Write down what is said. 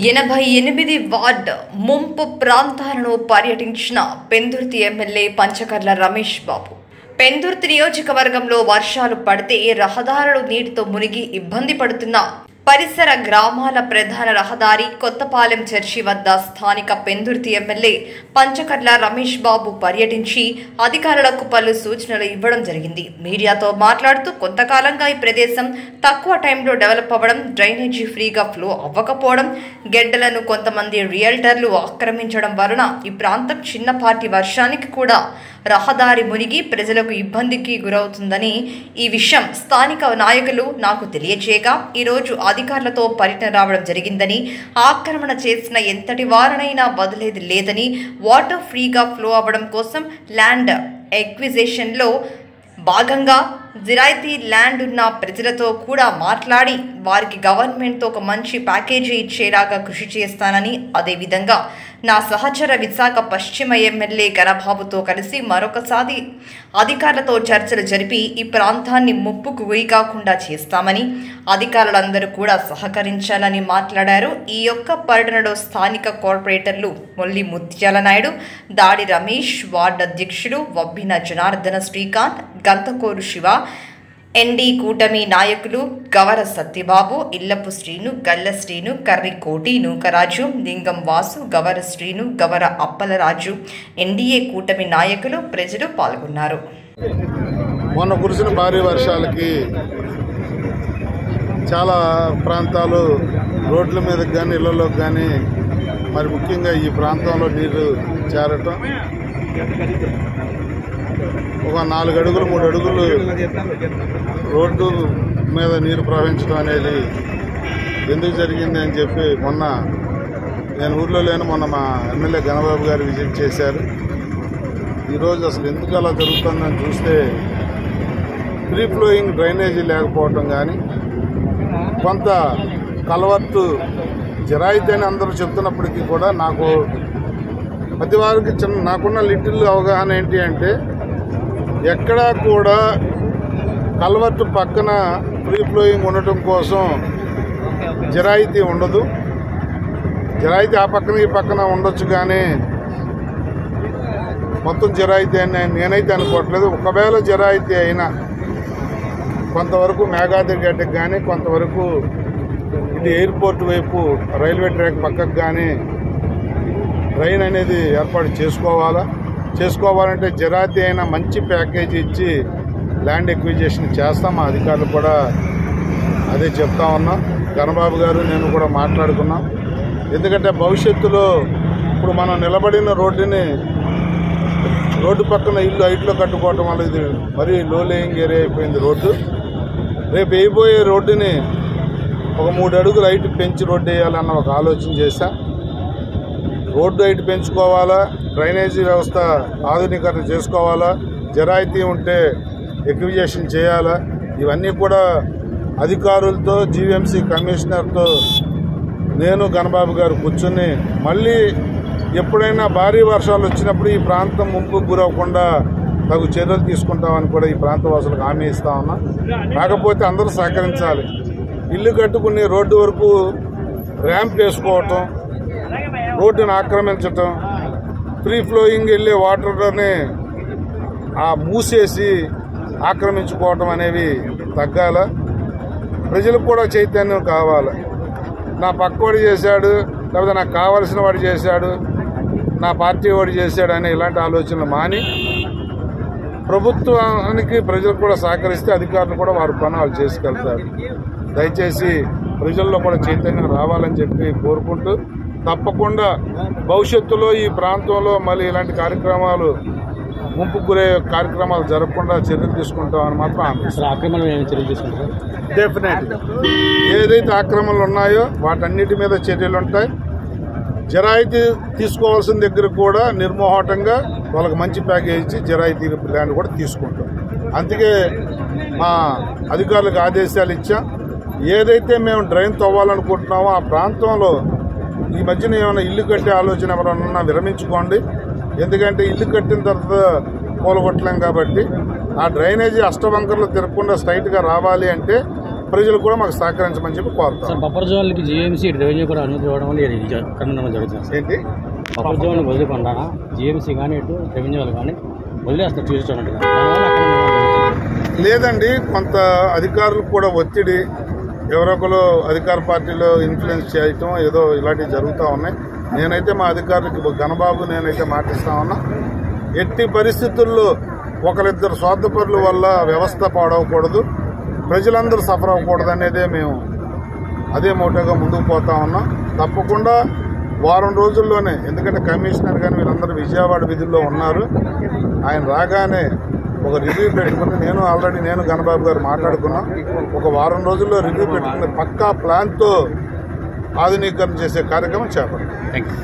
88 ward ముంపు ప్రాంతాలను పర్యటించిన పెందుర్తి ఎమ్మెల్యే పంచకర్ల రమేష్ బాబు. పెందుర్తి నియోజకవర్గంలో వర్షాలు పడితే రహదారులు నీటితో మునిగి ఇబ్బంది పడుతున్న పరిసర గ్రామాల ప్రధాన రహదారి కొత్తపాలెం చర్చి వద్ద స్థానిక పెందుర్తి ఎమ్మెల్యే పంచకర్ల రమేష్ బాబు పర్యటించి అధికారులకు పలు సూచనలు ఇవ్వడం జరిగింది. మీడియాతో మాట్లాడుతూ కొంతకాలంగా ఈ ప్రదేశం తక్కువ టైంలో డెవలప్ అవ్వడం, డ్రైనేజీ ఫ్రీగా ఫ్లో అవ్వకపోవడం, గెడ్డలను కొంతమంది రియల్టర్లు ఆక్రమించడం వలన ఈ ప్రాంతం చిన్నపాటి వర్షానికి కూడా రహదారి మునిగి ప్రజలకు ఇబ్బందికి గురవుతుందని, ఈ విషయం స్థానిక నాయకులు నాకు తెలియజేయగా ఈరోజు అధికారులతో పర్యటన రావడం జరిగిందని, ఆక్రమణ చేసిన ఎంతటి వారనైనా వదిలేది లేదని, వాటర్ ఫ్రీగా ఫ్లో అవ్వడం కోసం ల్యాండ్ ఎక్విజిషన్లో భాగంగా జిరాయితీ ల్యాండ్ ఉన్న ప్రజలతో కూడా మాట్లాడి వారికి గవర్నమెంట్తో ఒక మంచి ప్యాకేజీ ఇచ్చేలాగా కృషి చేస్తానని, అదేవిధంగా నా సహచర విశాఖ పశ్చిమ ఎమ్మెల్యే గణబాబుతో కలిసి మరొకసారి అధికారులతో చర్చలు జరిపి ఈ ప్రాంతాన్ని ముప్పుకు గురి కాకుండా చేస్తామని, అధికారులందరూ కూడా సహకరించాలని మాట్లాడారు. ఈ యొక్క పర్యటనలో స్థానిక కార్పొరేటర్లు మొల్లి ముత్యాల నాయుడు, దాడి రమేష్, వార్డు అధ్యక్షుడు వబ్బిన జనార్దన శ్రీకాంత్, గంతకోరు శివ, ఎన్డీ కూటమి నాయకులు గవర సత్యబాబు, ఇల్లపు శ్రీను, గల్ల శ్రీను, కర్రి కోటి నూకరాజు, లింగం వాసు, గవర శ్రీను, గవర అప్పలరాజు, ఎన్డీఏ కూటమి నాయకులు, ప్రజలు పాల్గొన్నారు. మొన్న కురిసిన భారీ వర్షాలకి చాలా ప్రాంతాలు రోడ్ల మీదకి కానీ ఇళ్లలోకి కానీ మరి ముఖ్యంగా ఈ ప్రాంతంలో నీరు చేరటం, ఒక 4 అడుగులు 3 అడుగులు రోడ్డు మీద నీరు ప్రవహించడం అనేది ఎందుకు జరిగింది అని చెప్పి మొన్న నేను ఊర్లో లేను, మొన్న మా ఎమ్మెల్యే గణబాబు గారు విజిట్ చేశారు. ఈరోజు అసలు ఎందుకు అలా జరుగుతుందని చూస్తే ఫ్రీ ఫ్లోయింగ్ డ్రైనేజీ లేకపోవటం కానీ, కొంత కలవర్టు జరాయితీ అని అందరూ చెప్తున్నప్పటికీ కూడా నాకు ప్రతి వారికి నాకున్న లిటిల్ అవగాహన ఏంటి అంటే, ఎక్కడా కూడా కల్వర్టు పక్కన ఫ్రీ ఫ్లోయింగ్ ఉండటం కోసం జరాయితీ ఉండదు. జరాయితీ ఆ పక్కన ఈ పక్కన ఉండొచ్చు కానీ మొత్తం జరాయితీ అని నేనైతే అనుకోవట్లేదు. ఒకవేళ జరాయితీ అయినా కొంతవరకు మేఘాద్రి గడ్డకి కానీ, కొంతవరకు ఇది ఎయిర్పోర్ట్ వైపు రైల్వే ట్రాక్ పక్కకు కానీ డ్రైన్ అనేది ఏర్పాటు చేసుకోవాలంటే జరాయితీ అయినా మంచి ప్యాకేజీ ఇచ్చి ల్యాండ్ ఎక్విజిషన్ చేస్తాం. మా అధికారులు కూడా అదే చెప్తా ఉన్నాం. గణబాబు గారు నేను కూడా మాట్లాడుకున్నాం. ఎందుకంటే భవిష్యత్తులో ఇప్పుడు మనం నిలబడిన రోడ్డు పక్కన ఇల్లు హైట్లో కట్టుకోవటం వల్ల ఇది మరీ లో లేయింగ్ ఏరియా అయిపోయింది రోడ్డు. రేపు వేయబోయే రోడ్డుని ఒక 3 అడుగులు హైట్ పెంచి రోడ్డు వేయాలన్న ఒక ఆలోచన చేశాం. రోడ్డు హైట్ పెంచుకోవాలా, డ్రైనేజీ వ్యవస్థ ఆధునీకరణ చేసుకోవాలా, జరాయితీ ఉంటే ఎక్విజిషన్ చేయాలా, ఇవన్నీ కూడా అధికారులతో జీవీఎంసీ కమిషనర్తో నేను గణబాబు గారు కూర్చుని మళ్ళీ ఎప్పుడైనా భారీ వర్షాలు వచ్చినప్పుడు ఈ ప్రాంతం ముంపుకు గురవకుండా తగు చర్యలు తీసుకుంటామని కూడా ఈ ప్రాంత వాసులకు హామీ ఇస్తా ఉన్నా. కాకపోతే అందరూ సహకరించాలి. ఇల్లు కట్టుకుని రోడ్డు వరకు ర్యాంప్ వేసుకోవటం, రోడ్డును ఆక్రమించటం, ఫ్రీ ఫ్లోయింగ్ వెళ్ళే వాటర్ని మూసేసి ఆక్రమించుకోవటం అనేవి తగ్గాల. ప్రజలకు కూడా చైతన్యం కావాలి. నా పక్కవాడు చేశాడు, లేకపోతే నాకు కావాల్సిన వాడు చేశాడు, నా పార్టీ వాడు చేశాడు అనే ఇలాంటి ఆలోచనలు మాని ప్రభుత్వానికి ప్రజలకు కూడా సహకరిస్తే అధికారులు కూడా వారి పని వాళ్ళు చేసుకెళ్తారు. దయచేసి ప్రజల్లో కూడా చైతన్యం రావాలని చెప్పి కోరుకుంటూ, తప్పకుండా భవిష్యత్తులో ఈ ప్రాంతంలో మళ్ళీ ఇలాంటి కార్యక్రమాలు ముంపు గురే కార్యక్రమాలు జరగకుండా చర్యలు తీసుకుంటామని మాత్రం ఆక్రమణలు డెఫినెట్ ఏదైతే ఆక్రమణలు ఉన్నాయో వాటన్నిటి మీద చర్యలు ఉంటాయి. జరాయితీ తీసుకోవాల్సిన దగ్గర కూడా నిర్మోహటంగా వాళ్ళకి మంచి ప్యాకేజ్ ఇచ్చి జరాయితీ ల్యాండ్ కూడా తీసుకుంటాం. అందుకే మా అధికారులకు ఆదేశాలు ఇచ్చాం. ఏదైతే మేము డ్రైన్ తవ్వాలనుకుంటున్నామో ఆ ప్రాంతంలో ఈ మధ్యన ఏమైనా ఇల్లు కట్టే ఆలోచన ఎవరన్నా విరమించుకోండి. ఎందుకంటే ఇల్లు కట్టిన తర్వాత కూలగొట్టలేం కాబట్టి ఆ డ్రైనేజీ అష్టవంకర్లు తిరగకుండా స్ట్రైట్గా రావాలి అంటే ప్రజలు కూడా మాకు సహకరించమని చెప్పి కోరుతాం. సార్ బఫర్ జోన్లకి జీఎంసీ రెవెన్యూ కూడా అనుమతి ఇవ్వడం వల్ల కనుగొనడం జరుగుతుంది. ఏంటి బఫర్ జోన్ వదిలికొండా జీఎంసీ కానీ ఇటు రెవెన్యూ వాళ్ళు కానీ వదిలేస్తారు చూసినట్టుగా దానివల్ల అక్కడ లేదండి, కొంత అధికారులకు కూడా ఒత్తిడి, ఎవరొకరు అధికార పార్టీలో ఇన్ఫ్లుయెన్స్ చేయటం ఏదో ఇలాంటివి జరుగుతూ ఉన్నాయి. నేనైతే మా అధికారులకు ఘనబాబు నేనైతే మాటిస్తా ఉన్నా, ఎట్టి పరిస్థితుల్లో ఒకరిద్దరు స్వార్థపరుల వల్ల వ్యవస్థ పాడవకూడదు, ప్రజలందరూ సఫర్ అవ్వకూడదు అనేదే మేము అదే మోటోగా ముందుకు పోతా ఉన్నాం. తప్పకుండా వారం రోజుల్లోనే, ఎందుకంటే కమిషనర్ కానీ వీళ్ళందరూ విజయవాడ విధుల్లో ఉన్నారు, ఆయన రాగానే ఒక రివ్యూ పెట్టుకుని నేను ఘనబాబు గారు మాట్లాడుకున్నాం. ఒక వారం రోజుల్లో రివ్యూ పెట్టుకుని పక్కా ప్లాన్తో ఆధునీకరణ చేసే కార్యక్రమం చేపట్టాం. Thank you.